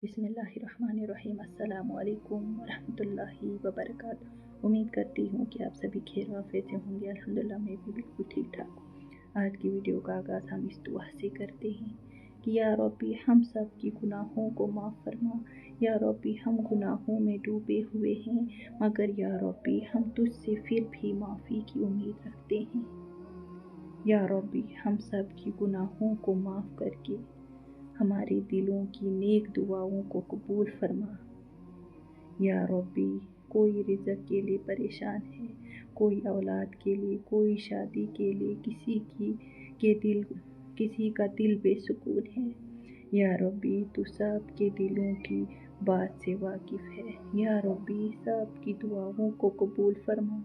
बिस्मिल्लाहिर्रहमानिर्रहीम। अस्सलामु अलैकुम वरहमतुल्लाहि वबरकातुहू। उम्मीद करती हूँ कि आप सभी खैर आफियत से होंगे। अल्हम्दुलिल्लाह मैं भी बिल्कुल ठीक ठाक हूँ। आज की वीडियो का आगाज़ हम इस दुआ से करते हैं कि या रब्बी हम सब की गुनाहों को माफ़ फरमा। या रब्बी हम गुनाहों में डूबे हुए हैं, मगर या रब्बी हम तुझसे फिर भी माफ़ी की उम्मीद रखते हैं। या रब्बी हम सब की गुनाहों को माफ़ करके हमारे दिलों की नेक दुआओं को कबूल फरमा। या रब्बी कोई रिज़्क़ के लिए परेशान है, कोई औलाद के लिए, कोई शादी के लिए, किसी का दिल बेसुकून है। या रब्बी तू सब के दिलों की बात से वाकिफ़ है। या रब्बी सब की दुआओं को कबूल फरमा।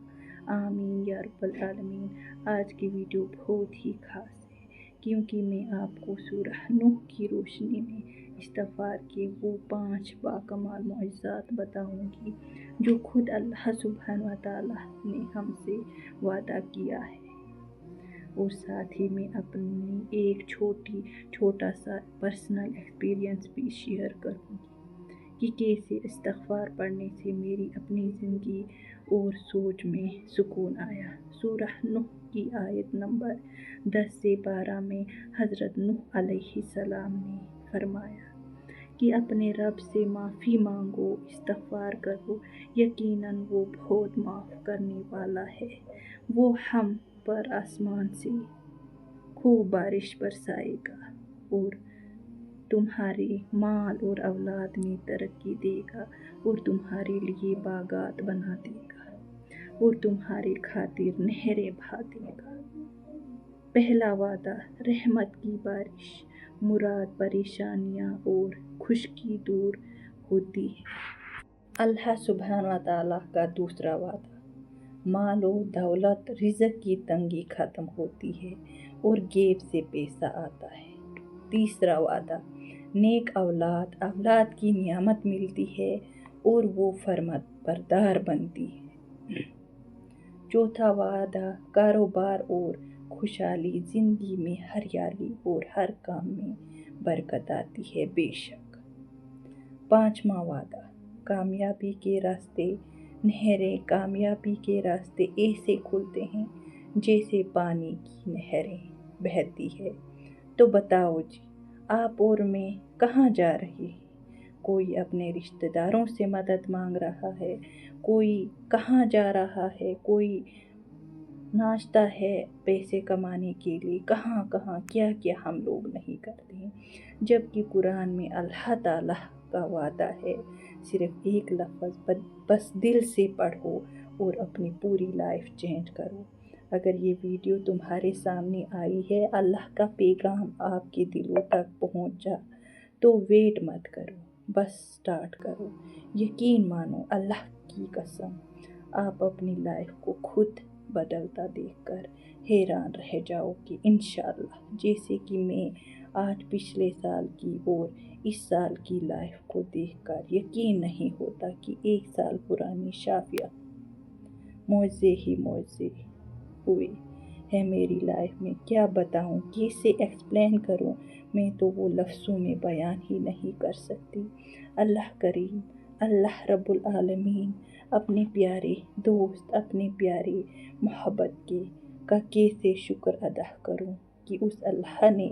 आमीन या रब्बल आलमीन। आज की वीडियो बहुत ही ख़ास है, क्योंकि मैं आपको सूरह नूह की रोशनी में इस्तिग़फ़ार के वो 5 बाकमाल मुअज़्ज़ात बताऊंगी जो खुद अल्लाह सुब्हान व तआला ने हमसे वादा किया है। और साथ ही मैं अपनी एक छोटा सा पर्सनल एक्सपीरियंस भी शेयर करूंगी कि कैसे इस्तिग़फ़ार पढ़ने से मेरी अपनी ज़िंदगी और सोच में सुकून आया। सूरह नूह की आयत नंबर 10 से 12 में हज़रत नूह अलैहिस्सलाम ने फरमाया कि अपने रब से माफ़ी मांगो, इस्तिग़फ़ार करो, यकीनन वो बहुत माफ़ करने वाला है। वो हम पर आसमान से खूब बारिश बरसाएगा और तुम्हारे माल और औलाद में तरक्की देगा और तुम्हारे लिए बागात बना देगा और तुम्हारे खातिर नहरें बहा देगा। पहला वादा रहमत की बारिश, मुराद परेशानियाँ और खुशकी दूर होती है। अल्लाह सुब्हान व तआला का दूसरा वादा, माल और दौलत, रिज़्क़ की तंगी ख़त्म होती है और गेब से पैसा आता है। तीसरा वादा, नेक औलाद की नियामत मिलती है और वो फरमाबरदार बनती है। चौथा वादा, कारोबार और खुशहाली, ज़िंदगी में हरियाली और हर काम में बरकत आती है बेशक। पाँचवा वादा, कामयाबी के रास्ते, नहरें कामयाबी के रास्ते ऐसे खुलते हैं जैसे पानी की नहरें बहती है। तो बताओ जी, आप और मैं कहाँ जा रहे हैं? कोई अपने रिश्तेदारों से मदद मांग रहा है, कोई कहाँ जा रहा है, कोई नाचता है पैसे कमाने के लिए। कहाँ कहाँ क्या क्या हम लोग नहीं करते हैं, जबकि कुरान में अल्लाह ताला का वादा है, सिर्फ एक लफ्ज़ बस दिल से पढ़ो और अपनी पूरी लाइफ चेंज करो। अगर ये वीडियो तुम्हारे सामने आई है, अल्लाह का पैगाम आपके दिलों तक पहुँचा, तो वेट मत करो, बस स्टार्ट करो। यकीन मानो, अल्लाह की कसम, आप अपनी लाइफ को खुद बदलता देखकर हैरान रह जाओगे इंशाअल्लाह। जैसे कि मैं आज पिछले साल की और इस साल की लाइफ को देखकर यकीन नहीं होता कि 1 साल पुरानी शाफिया मौज़े ही मौज़े हुए है मेरी लाइफ में। क्या बताऊं, कैसे एक्सप्लेन करूं, मैं तो वो लफ्ज़ों में बयान ही नहीं कर सकती। अल्लाह करीम, अल्लाह रब्बुल आलमीन अपने प्यारे दोस्त, अपने प्यारे मोहब्बत का कैसे शुक्र अदा करूं कि उस अल्लाह ने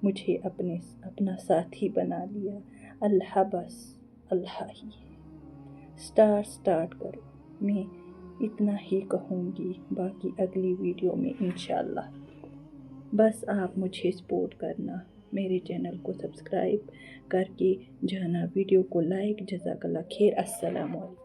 मुझे अपना साथी बना लिया। अल्लाह बस अल्लाह ही है। स्टार्ट करो, मैं इतना ही कहूँगी, बाकी अगली वीडियो में इंशाअल्लाह। बस आप मुझे सपोर्ट करना, मेरे चैनल को सब्सक्राइब करके जाना, वीडियो को लाइक। जज़ाकल्लाह खैर। अस्सलामु अलैकुम।